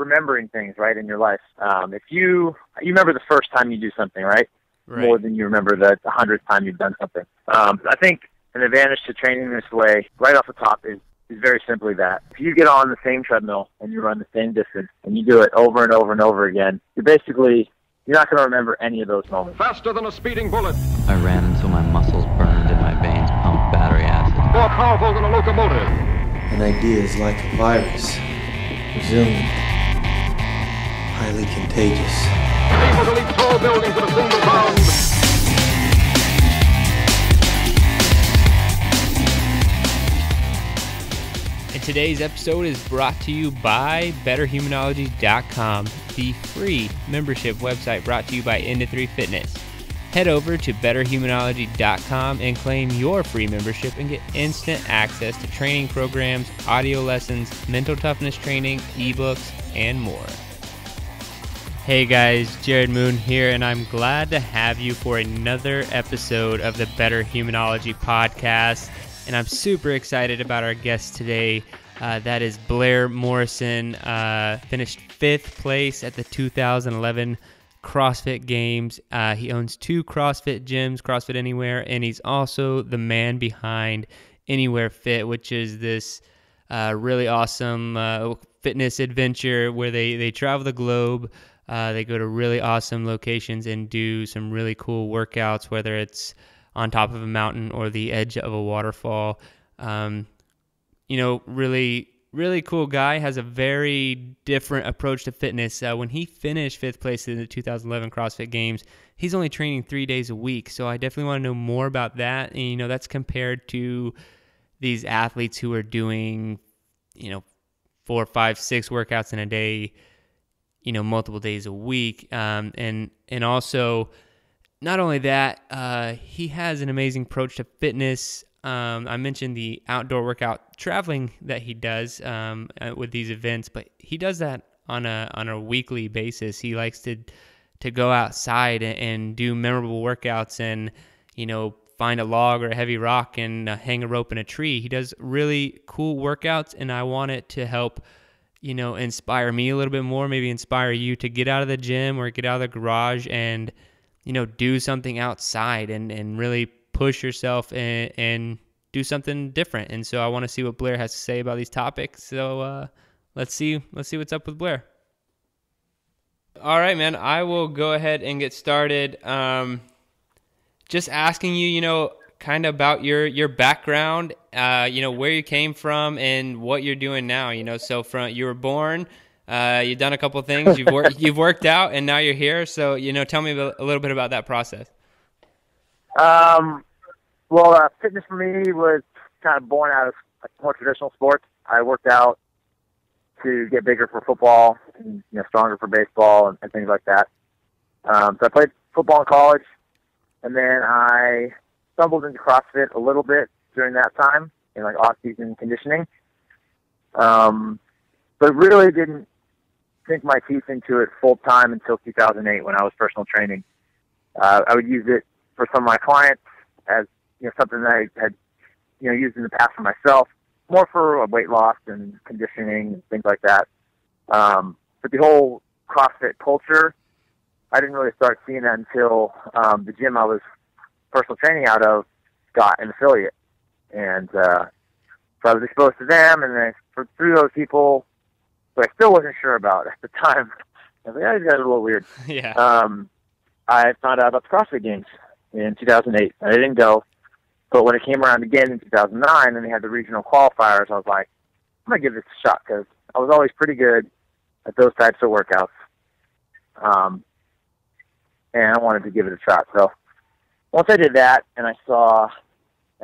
remembering things, right, in your life. If you remember the first time you do something, right? More than you remember the 100th time you've done something. I think an advantage to training this way, right off the top, is very simply that. If you get on the same treadmill and you run the same distance and you do it over and over and over again, you're not going to remember any of those moments. Faster than a speeding bullet. I ran until my muscles burned and my veins pumped battery acid. More powerful than a locomotive. An idea is like a virus. Resilient. Highly contagious. Able to leap tall buildings with a single bound. And today's episode is brought to you by betterhumanology.com, the free membership website brought to you by Into3 Fitness. Head over to betterhumanology.com and claim your free membership and get instant access to training programs, audio lessons, mental toughness training, ebooks, and more. Hey guys, Jared Moon here, and I'm glad to have you for another episode of the Better Humanology Podcast. And I'm super excited about our guest today. That is Blair Morrison, finished 5th place at the 2011 CrossFit Games. He owns 2 CrossFit gyms, CrossFit Anywhere, and he's also the man behind Anywhere-Fit, which is this really awesome fitness adventure where they travel the globe. They go to really awesome locations and do some really cool workouts, whether it's on top of a mountain or the edge of a waterfall. Really, really cool guy, has a very different approach to fitness. When he finished 5th place in the 2011 CrossFit Games, he's only training 3 days a week. So I definitely want to know more about that. And, that's compared to these athletes who are doing, 4, 5, 6 workouts in a day, multiple days a week. And also, not only that, he has an amazing approach to fitness. I mentioned the outdoor workout traveling that he does with these events, but he does that on a weekly basis. He likes to go outside and do memorable workouts and, find a log or a heavy rock and hang a rope in a tree. He does really cool workouts, and I want it to help inspire me a little bit more, maybe inspire you to get out of the gym or get out of the garage and, do something outside and really push yourself and do something different. And so I want to see what Blair has to say about these topics. So let's see what's up with Blair. All right, man, I will go ahead and get started. Just asking you, kind of about your background, where you came from and what you're doing now. So you were born, you've done a couple of things, you've worked out, and now you're here. So tell me a little bit about that process. Fitness for me was kind of born out of more traditional sports. I worked out to get bigger for football, and, stronger for baseball and things like that. So I played football in college, and then I stumbled into CrossFit a little bit during that time in off-season conditioning. But really didn't sink my teeth into it full time until 2008 when I was personal training. I would use it for some of my clients as something that I had used in the past for myself, more for weight loss and conditioning and things like that. But the whole CrossFit culture, I didn't really start seeing that until the gym I was personal training out of got an affiliate. And so I was exposed to them, and then through those people who I still wasn't sure about at the time, I was like, these guys are a little weird. Yeah. I found out about the CrossFit Games in 2008. I didn't go, but when it came around again in 2009 and they had the regional qualifiers, I was like, I'm going to give this a shot because I was always pretty good at those types of workouts. And I wanted to give it a shot. So once I did that and I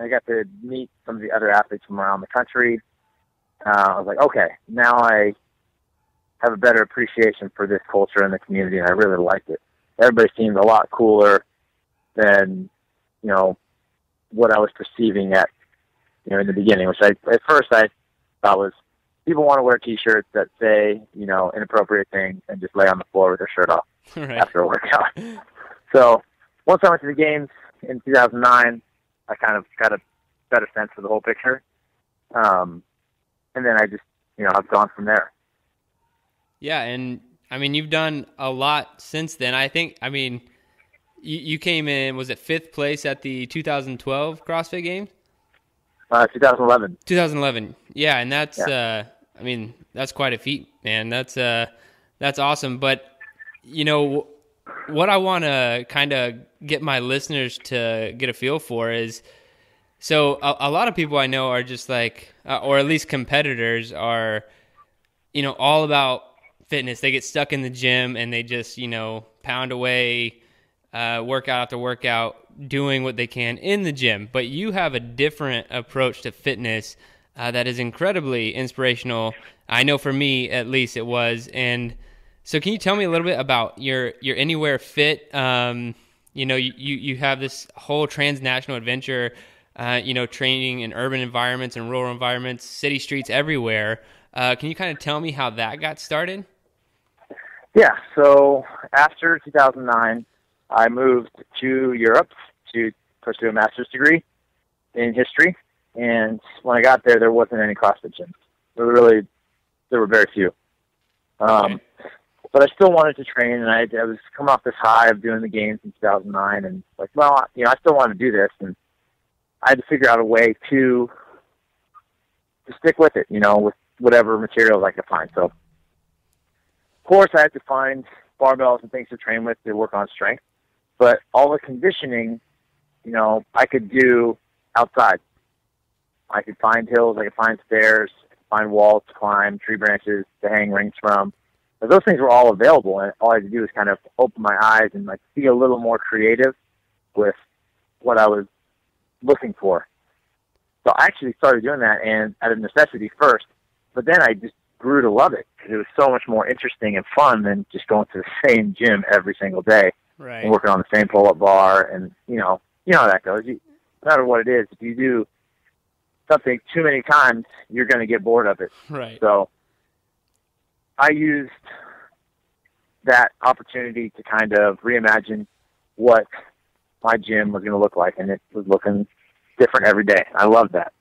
got to meet some of the other athletes from around the country, I was like, okay, now I have a better appreciation for this culture and the community, and I really liked it. Everybody seemed a lot cooler than, what I was perceiving at, in the beginning, which at first I thought was people want to wear T-shirts that say, inappropriate things and just lay on the floor with their shirt off after a workout. So once I went to the games in 2009, I kind of got a better sense of the whole picture. And then I just, I've gone from there. Yeah, and I mean, you've done a lot since then. You came in, was it 5th place at the 2012 CrossFit Games? 2011. 2011. Yeah, and that's that's quite a feat, man. That's awesome. But what I want to kind of get my listeners to get a feel for is, so a lot of people I know are just like, or at least competitors are, all about fitness. They get stuck in the gym and they just, pound away, workout after workout, doing what they can in the gym. But you have a different approach to fitness that is incredibly inspirational. I know for me, at least, it was. And so can you tell me a little bit about your Anywhere-Fit? You have this whole transnational adventure, training in urban environments and rural environments, city streets everywhere. Can you kind of tell me how that got started? Yeah, so after 2009, I moved to Europe to pursue a master's degree in history. And when I got there wasn't any CrossFit gyms. There were very few. Okay. But I still wanted to train, and I was coming off this high of doing the games in 2009, and like, well, I still want to do this, and I had to figure out a way to stick with it, with whatever materials I could find. So, of course, I had to find barbells and things to train with to work on strength, but all the conditioning, I could do outside. I could find hills, I could find stairs, find walls to climb, tree branches to hang rings from. But those things were all available, and all I had to do was kind of open my eyes and be a little more creative with what I was looking for. So I actually started doing that, and out of necessity first, but then I just grew to love it because it was so much more interesting and fun than just going to the same gym every single day and working on the same pull-up bar. And you know how that goes. No matter what it is, if you do something too many times, you're going to get bored of it. Right. So I used that opportunity to kind of reimagine what my gym was going to look like, and it was looking different every day. I loved that.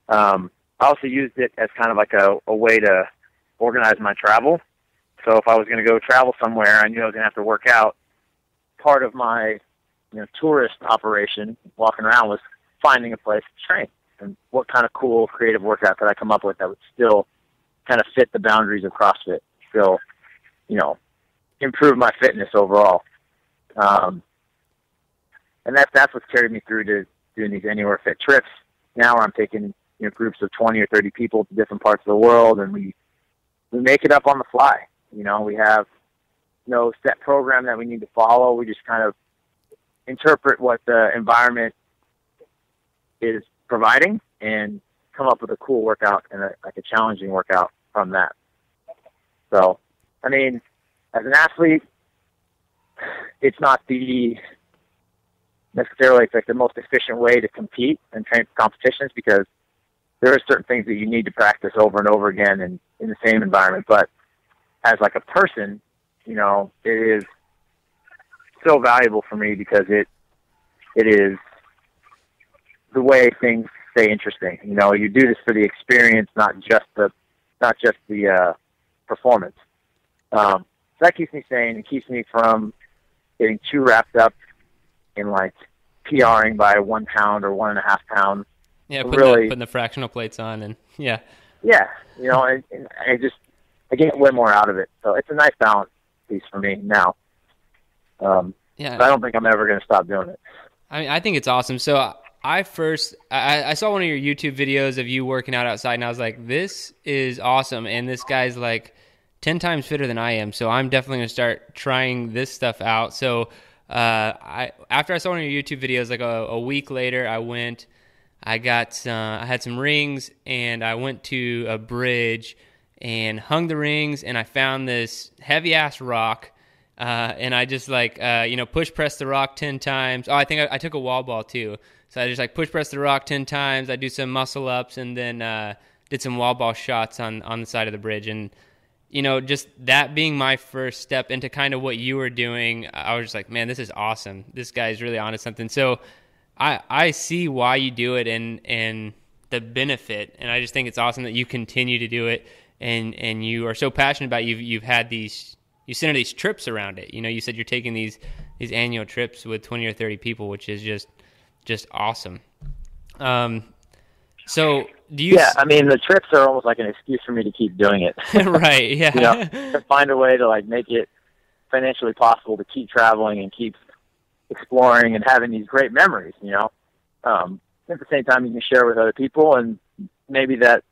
I also used it as kind of like a way to organize my travel. So if I was going to go travel somewhere, I knew I was going to have to work out. Part of my tourist operation, walking around, was finding a place to train. And what kind of cool, creative workout could I come up with that would still kind of fit the boundaries of CrossFit, still, improve my fitness overall. And that's what's carried me through to doing these Anywhere-Fit trips. Now I'm taking groups of 20 or 30 people to different parts of the world, and we make it up on the fly. We have no set program that we need to follow. We just kind of interpret what the environment is providing and come up with a cool workout and a challenging workout from that. So, as an athlete, it's not necessarily the most efficient way to compete and train for competitions, because there are certain things that you need to practice over and over again in the same environment. But as a person, it is so valuable for me because it is the way things stay interesting. You do this for the experience, not just the performance. So that keeps me sane and keeps me from getting too wrapped up in PRing by 1 pound or 1.5 pounds. Yeah, putting the fractional plates on, and yeah. Yeah, and I get way more out of it. So it's a nice balance piece for me now. But I don't think I'm ever going to stop doing it. I think it's awesome. So I saw one of your YouTube videos of you working out outside, and I was like, this is awesome. And this guy's 10 times fitter than I am. So I'm definitely going to start trying this stuff out. So after I saw one of your YouTube videos, a week later, I had some rings, and I went to a bridge and hung the rings, and I found this heavy ass rock. And I just push press the rock 10 times. Oh, I think I took a wall ball too. So I just push press the rock 10 times. I do some muscle ups, and then did some wall ball shots on the side of the bridge. And just that being my first step into kind of what you were doing, I was just like, man, this is awesome. This guy's really onto something. So I see why you do it and the benefit, and I just think it's awesome that you continue to do it. and you are so passionate about it, you've had these, you center these trips around it. You know, you said you're taking these annual trips with 20 or 30 people, which is just awesome. So do you? Yeah, I mean, the trips are almost like an excuse for me to keep doing it. Right. Yeah. You know, to find a way to like make it financially possible to keep traveling and keep exploring and having these great memories. You know, at the same time you can share with other people, and maybe that,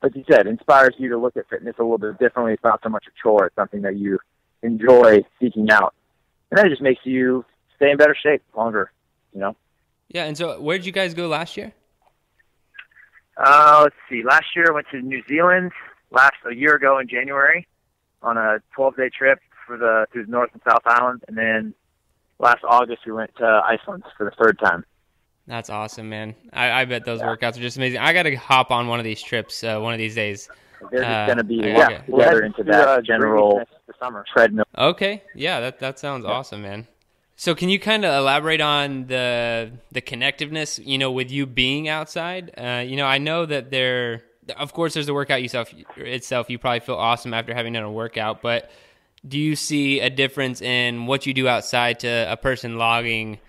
like you said, inspires you to look at fitness a little bit differently. It's not so much a chore; it's something that you enjoy seeking out, and that just makes you stay in better shape longer. You know. Yeah. And so, where did you guys go last year? Let's see. Last year I went to New Zealand. A year ago in January, on a 12-day trip through the North and South Islands, and then last August we went to Iceland for the third time. That's awesome, man. I bet those workouts are just amazing. I got to hop on one of these trips one of these days. They're just going to be together into that general treadmill. Okay, yeah, that sounds awesome, man. So can you kind of elaborate on the connectiveness, you know, with you being outside? You know, I know that of course, there's the workout itself. You probably feel awesome after having done a workout, but do you see a difference in what you do outside to a person logging,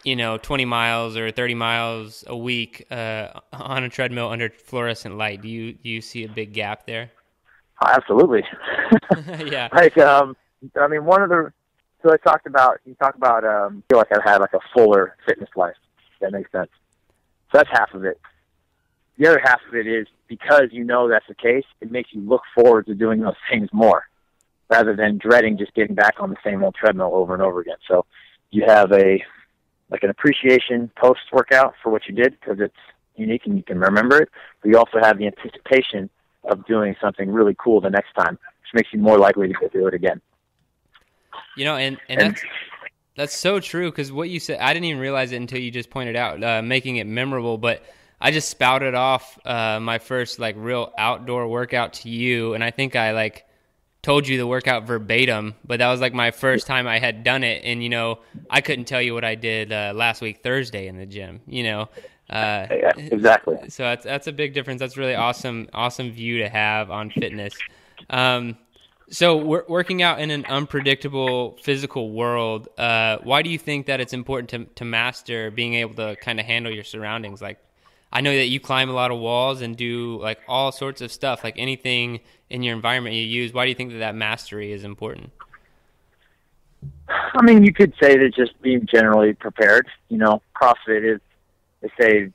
you know, 20 miles or 30 miles a week on a treadmill under fluorescent light? Do you see a big gap there? Oh, absolutely. Yeah. Like, I mean, so you talk about, I feel like I've had like a fuller fitness life. If that makes sense. So that's half of it. The other half of it is because you know that's the case, it makes you look forward to doing those things more rather than dreading just getting back on the same old treadmill over and over again. So you have an appreciation post-workout for what you did because it's unique and you can remember it, but you also have the anticipation of doing something really cool the next time, which makes you more likely to go do it again. You know, and that's so true, because what you said, I didn't even realize it until you just pointed out, making it memorable, but I just spouted off my first like real outdoor workout to you, and I think I like told you the workout verbatim, but that was like my first time I had done it, and you know, I couldn't tell you what I did last week Thursday in the gym, you know. Yeah, exactly. So that's a big difference. That's really awesome view to have on fitness. So working out in an unpredictable physical world, why do you think that it's important to master being able to kind of handle your surroundings? Like, I know that you climb a lot of walls and do like all sorts of stuff, like anything in your environment you use. Why do you think that mastery is important? I mean, you could say that just being generally prepared. You know, CrossFit is, they say,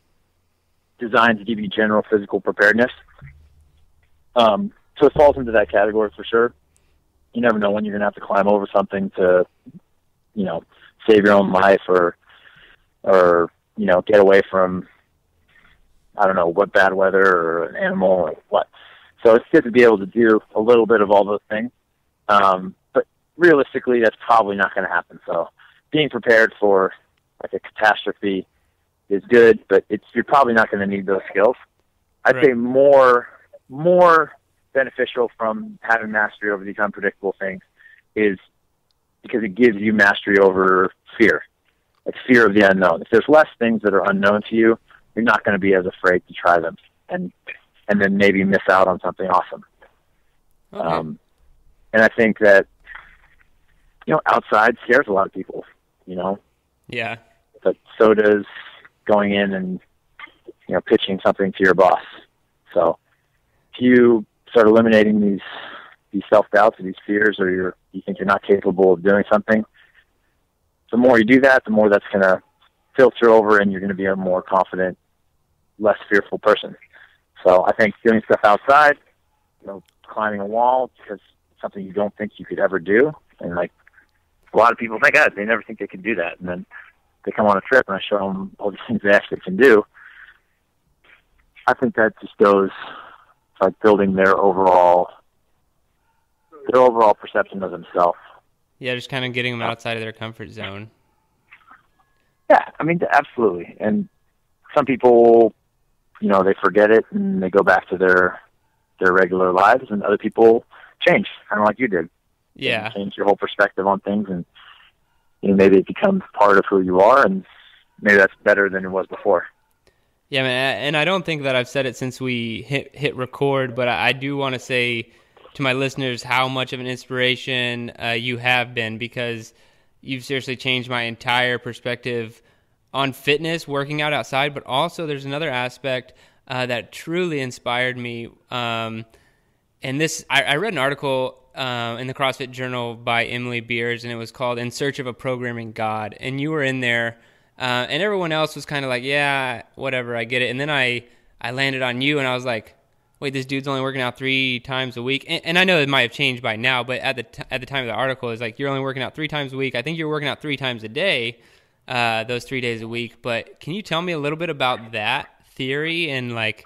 designed to give you general physical preparedness. So it falls into that category for sure. You never know when you're going to have to climb over something to, you know, save your own life or, you know, get away from, I don't know, what bad weather or an animal or what. So it's good to be able to do a little bit of all those things. But realistically, that's probably not going to happen. So being prepared for like a catastrophe is good, but you're probably not going to need those skills. I'd say more beneficial from having mastery over these unpredictable things is because it gives you mastery over fear, like fear of the unknown. If there's less things that are unknown to you, you're not going to be as afraid to try them and then maybe miss out on something awesome. Okay. And I think that, you know, outside scares a lot of people, you know? Yeah. But so does going in and, you know, pitching something to your boss. So if you start eliminating these self-doubts or these fears, or you think you're not capable of doing something, the more you do that, the more that's going to filter over and you're going to be a more confident, less fearful person. So I think doing stuff outside, you know, climbing a wall because it's something you don't think you could ever do. And like a lot of people think, they never think they can do that. And then they come on a trip and I show them all these things they actually can do. I think that just goes like building their overall perception of themselves. Yeah, just kind of getting them outside of their comfort zone. Yeah, I mean, absolutely. And some people, you know, they forget it and they go back to their regular lives, and other people change, kind of like you did. Yeah. You change your whole perspective on things, and you know, maybe it becomes part of who you are, and maybe that's better than it was before. Yeah, man, and I don't think that I've said it since we hit record, but I do want to say to my listeners how much of an inspiration you have been, because you've seriously changed my entire perspective on fitness, working out outside, but also there's another aspect that truly inspired me. And this, I read an article in the CrossFit Journal by Emily Beers, and it was called In Search of a Programming God. And you were in there, and everyone else was kind of like, yeah, whatever, I get it. And then I landed on you, and I was like, wait, this dude's only working out 3 times a week. And I know it might have changed by now, but at the time of the article, it's like, you're only working out 3 times a week. I think you're working out 3 times a day, those 3 days a week. But can you tell me a little bit about that theory and like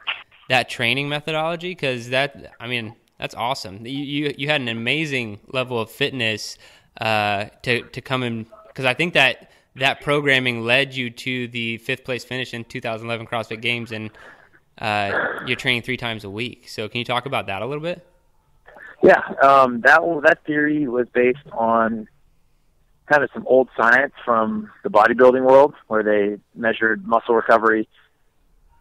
that training methodology? Because that's awesome. You had an amazing level of fitness to come in, because I think that programming led you to the 5th place finish in 2011 CrossFit Games, and you're training 3 times a week. So can you talk about that a little bit? Yeah, that theory was based on kind of some old science from the bodybuilding world, where they measured muscle recovery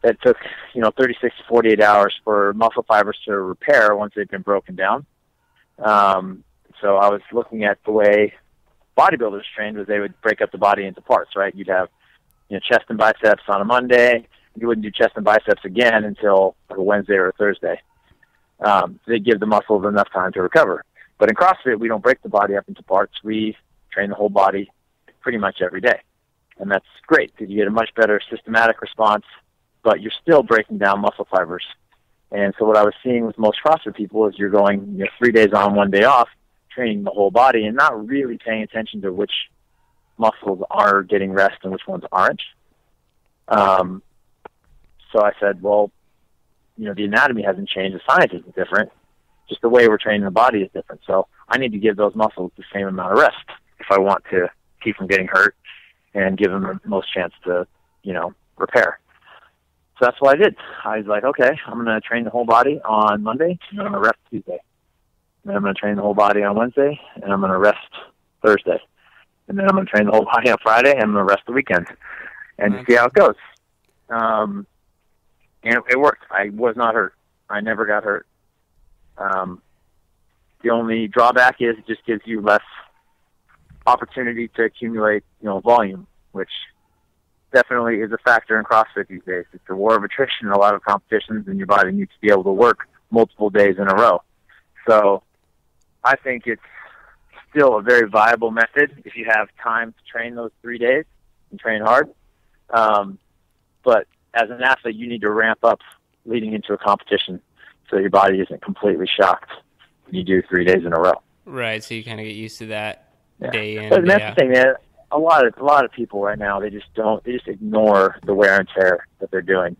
that took 36 to 48 hours for muscle fibers to repair once they've been broken down. So I was looking at the way bodybuilders trained, was they would break up the body into parts, right? You'd have chest and biceps on a Monday. You wouldn't do chest and biceps again until like a Wednesday or a Thursday. They give the muscles enough time to recover. But in CrossFit, we don't break the body up into parts. We train the whole body pretty much every day. And that's great, because you get a much better systematic response, but you're still breaking down muscle fibers. And so what I was seeing with most CrossFit people is you're going 3 days on, 1 day off, training the whole body and not really paying attention to which muscles are getting rest and which ones aren't. So I said, well, the anatomy hasn't changed. The science isn't different. Just the way we're training the body is different. So I need to give those muscles the same amount of rest if I want to keep them getting hurt and give them the most chance to, repair. So that's what I did. I was like, okay, I'm going to train the whole body on Monday, and I'm going to rest Tuesday. And then I'm going to train the whole body on Wednesday, and I'm going to rest Thursday. And then I'm going to train the whole body on Friday, and I'm going to rest the weekend. And see how it goes. And it worked. I was not hurt. I never got hurt. The only drawback is it just gives you less opportunity to accumulate, volume, which definitely is a factor in CrossFit these days. It's a war of attrition in a lot of competitions, and your body needs to be able to work multiple days in a row. So I think it's still a very viable method if you have time to train those 3 days and train hard. But as an athlete, you need to ramp up leading into a competition so your body isn't completely shocked when you do 3 days in a row. Right, so you kind of get used to that day in, but day that's out. the thing, man. A lot of people right now, they just ignore the wear and tear that they're doing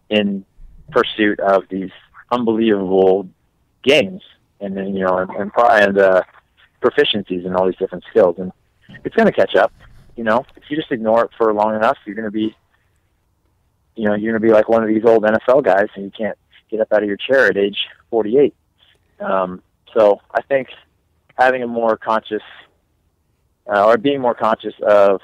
in pursuit of these unbelievable games and then, and proficiencies in all these different skills. And it's going to catch up. If you just ignore it for long enough, you're going to be, you're going to be like one of these old NFL guys and you can't get up out of your chair at age 48. So I think having a more conscious, or being more conscious of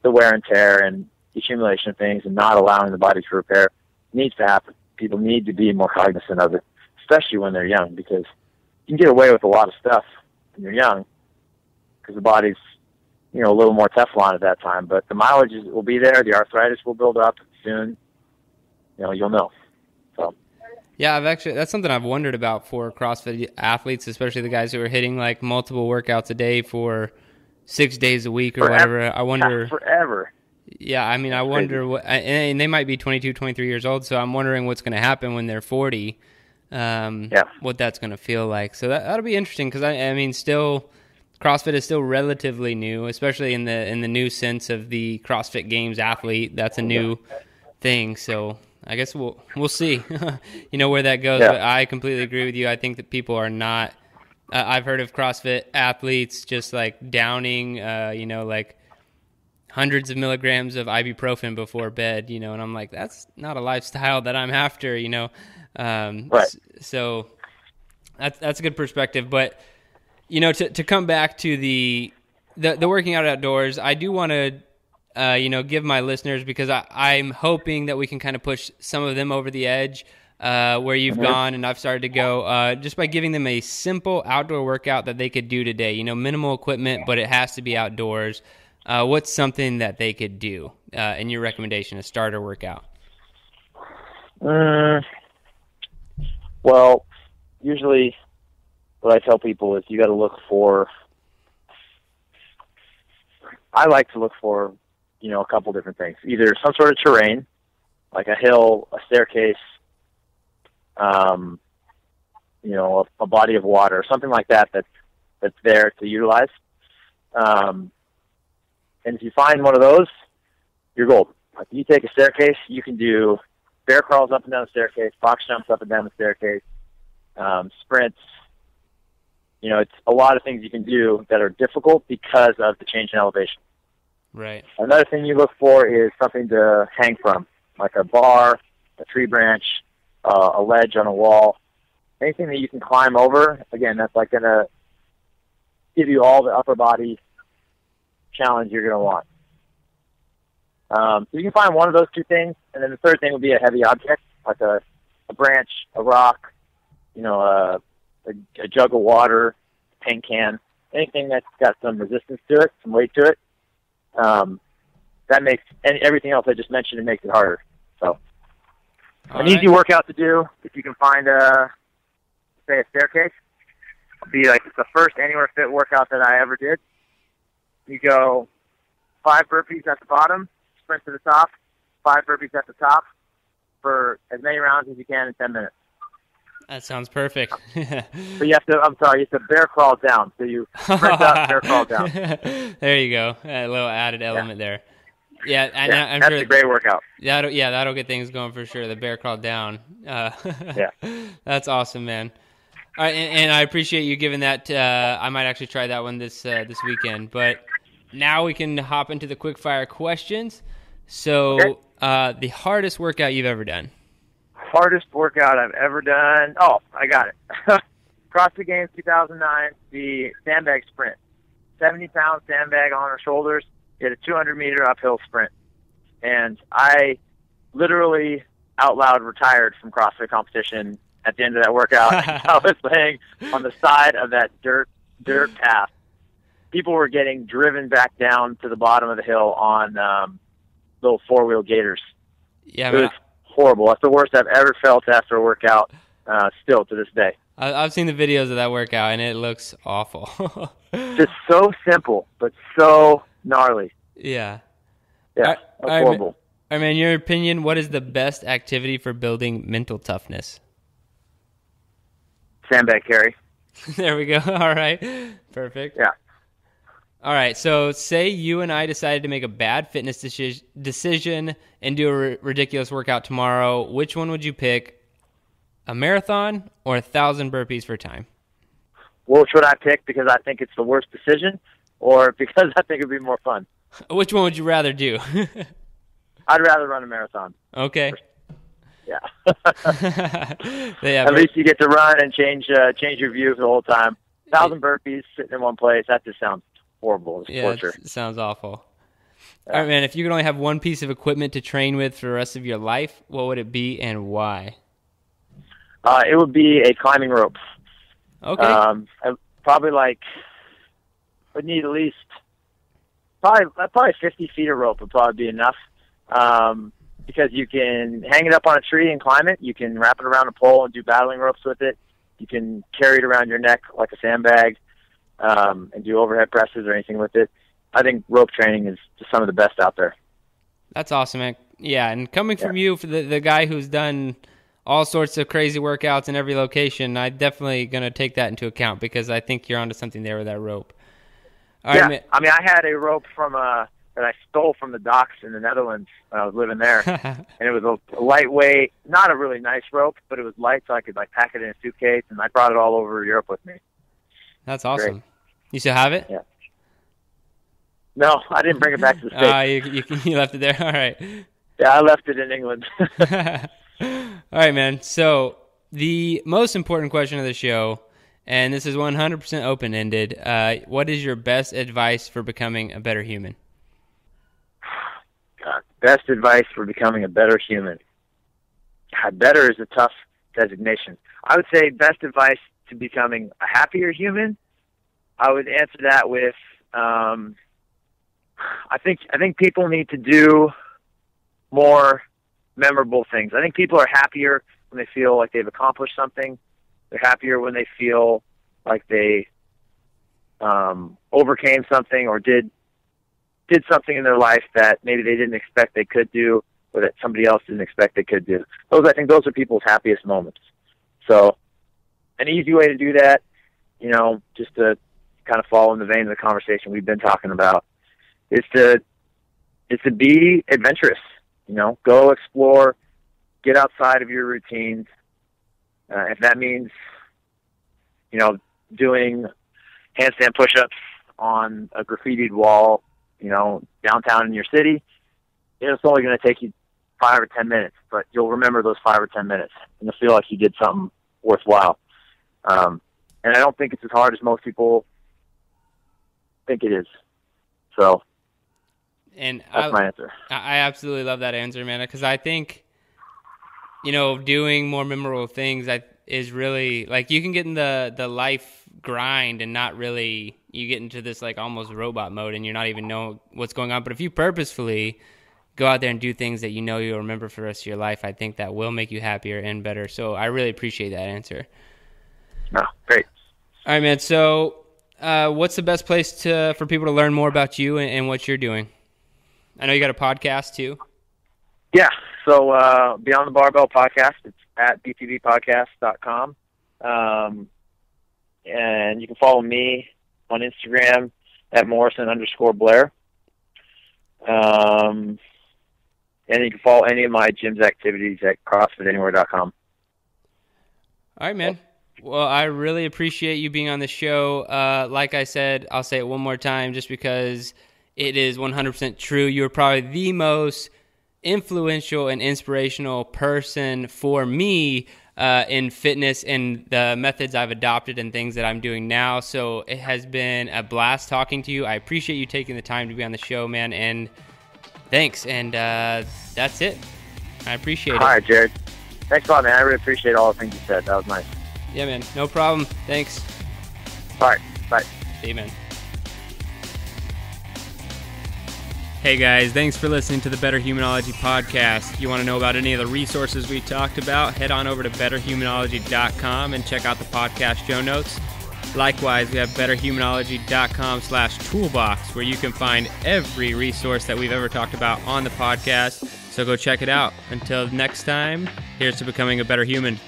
the wear and tear and the accumulation of things and not allowing the body to repair needs to happen. People need to be more cognizant of it, especially when they're young, because you can get away with a lot of stuff when you're young because the body's, a little more Teflon at that time. But the mileage will be there. The arthritis will build up soon. You'll know. So. Yeah, that's something I've wondered about for CrossFit athletes, especially the guys who are hitting like multiple workouts a day for 6 days a week or whatever. I wonder. Forever. Yeah, I wonder what, and they might be 22, 23 years old, so I'm wondering what's going to happen when they're 40, what that's going to feel like. So that'll be interesting because, still, CrossFit is still relatively new, especially in the new sense of the CrossFit Games athlete. That's a new thing, so I guess we'll see, where that goes. Yeah. But I completely agree with you. I think that people are not. I've heard of CrossFit athletes just like downing, like hundreds of milligrams of ibuprofen before bed, and I'm like, that's not a lifestyle that I'm after, Right. So that's a good perspective. But, to come back to the working out outdoors, I do want to give my listeners, because I'm hoping that we can kind of push some of them over the edge where you've gone and I've started to go, just by giving them a simple outdoor workout that they could do today. Minimal equipment, but it has to be outdoors. What's something that they could do in your recommendation, a starter workout? Well, usually what I tell people is you got to look for, I like to look for, a couple different things. Either some sort of terrain, like a hill, a staircase, a body of water, something like that that's there to utilize. And if you find one of those, you're golden. Like, you take a staircase, you can do bear crawls up and down the staircase, box jumps up and down the staircase, sprints. It's a lot of things you can do that are difficult because of the change in elevation. Right. Another thing you look for is something to hang from, like a bar, a tree branch, a ledge on a wall. Anything that you can climb over. Again, that's like going to give you all the upper body challenge you're going to want. So you can find one of those two things, and then the third thing would be a heavy object, like a branch, a rock, a jug of water, a paint can, anything that's got some resistance to it, some weight to it. That makes everything else I just mentioned, it makes it harder. So easy workout to do, if you can find say a staircase, it'll be like the first Anywhere-Fit workout that I ever did. You go 5 burpees at the bottom, sprint to the top, 5 burpees at the top for as many rounds as you can in 10 minutes. That sounds perfect. But you have to bear crawl down. So you sprint up, bear crawl down. There you go. A little added element there. Yeah, and I'm that's sure a great workout. That'll get things going for sure. The bear crawl down. Yeah, that's awesome, man. All right, and I appreciate you giving that. I might actually try that one this weekend. But now we can hop into the quick fire questions. So, the hardest workout you've ever done? Hardest workout I've ever done. Oh, I got it. CrossFit Games 2009, the sandbag sprint. 70-pound sandbag on our shoulders. Did a 200-meter uphill sprint. And I literally out loud retired from CrossFit competition at the end of that workout. I was laying on the side of that dirt path. People were getting driven back down to the bottom of the hill on little 4-wheel gators. Yeah, it was horrible. That's the worst I've ever felt after a workout, still to this day. I've seen the videos of that workout, and it looks awful. Just so simple, but so gnarly. Yeah. Yeah, horrible. All right, man, in your opinion, what is the best activity for building mental toughness? Sandbag carry. There we go. All right. Perfect. Yeah. All right, so say you and I decided to make a bad fitness decision and do a ridiculous workout tomorrow. Which one would you pick, a marathon or 1,000 burpees for time? Which would I pick because I think it's the worst decision or because I think it would be more fun? Which one would you rather do? I'd rather run a marathon. Okay. Yeah. Yeah, At least you get to run and change your view the whole time. 1,000 burpees sitting in one place, that just sounds horrible. It's torture. It sounds awful. Yeah. All right, man, if you could only have one piece of equipment to train with for the rest of your life, what would it be and why? It would be a climbing rope. Okay. Probably would need at least probably 50 feet of rope would probably be enough. Because you can hang it up on a tree and climb it. You can wrap it around a pole and do battling ropes with it. You can carry it around your neck like a sandbag and do overhead presses or anything with it. I think rope training is just some of the best out there. That's awesome, man. Yeah, and coming from you, for the guy who's done all sorts of crazy workouts in every location, I'm definitely going to take that into account because I think you're onto something there with that rope. All right, man. I mean, I had a rope from that I stole from the docks in the Netherlands when I was living there. And it was a lightweight, not a really nice rope, but it was light so I could pack it in a suitcase, and I brought it all over Europe with me. That's awesome. Great. You still have it? Yeah. No, I didn't bring it back to the States. You left it there? All right. Yeah, I left it in England. All right, man. So the most important question of the show, and this is 100% open-ended, what is your best advice for becoming a better human? Best advice for becoming a better human. God, better is a tough designation. I would say best advice to becoming a happier human. I would answer that with, I think people need to do more memorable things. I think people are happier when they feel like they've accomplished something. They're happier when they feel like they overcame something or did something in their life that maybe they didn't expect they could do, or that somebody else didn't expect they could do. I think those are people's happiest moments. So an easy way to do that, just to kind of follow in the vein of the conversation we've been talking about, is to be adventurous. Go explore, get outside of your routines. If that means, doing handstand push-ups on a graffitied wall, downtown in your city, it's only going to take you 5 or 10 minutes, but you'll remember those 5 or 10 minutes, and you'll feel like you did something worthwhile. And I don't think it's as hard as most people think it is. So, and that's my answer. I absolutely love that answer, man, because I think, doing more memorable things is really, like, you can get in the life grind and not really, you get into this, like, almost robot mode and you're not even know what's going on. But if you purposefully go out there and do things that you'll remember for the rest of your life, I think that will make you happier and better. So I really appreciate that answer. Oh, great. All right, man. So what's the best place for people to learn more about you and what you're doing? I know you got a podcast too. Yeah. So Beyond the Barbell Podcast, it's at btbpodcast.com. And you can follow me on Instagram at Morrison_Blair. And you can follow any of my gym's activities at CrossFitAnywhere.com. All right, man. Well, I really appreciate you being on the show. Like I said, I'll say it one more time just because it is 100% true. You're probably the most influential and inspirational person for me in fitness and the methods I've adopted and things that I'm doing now. So it has been a blast talking to you. I appreciate you taking the time to be on the show, man, and thanks. And that's it. I appreciate it. All right, Jared. Thanks a lot, man. I really appreciate all the things you said. That was nice. Yeah, man. No problem. Thanks. All right. Bye. See you, man. Hey guys, thanks for listening to the Better Humanology podcast. If you want to know about any of the resources we talked about, head on over to betterhumanology.com and check out the podcast show notes. Likewise, we have betterhumanology.com/toolbox where you can find every resource that we've ever talked about on the podcast. So go check it out. Until next time, here's to becoming a better human.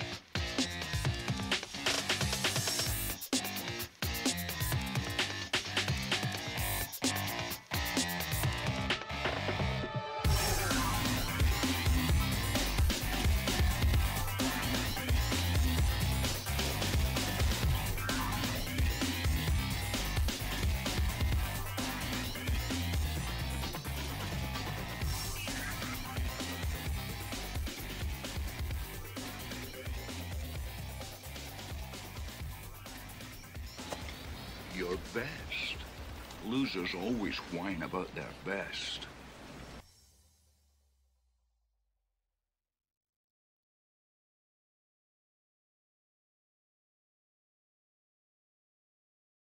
Your best. Losers always whine about their best.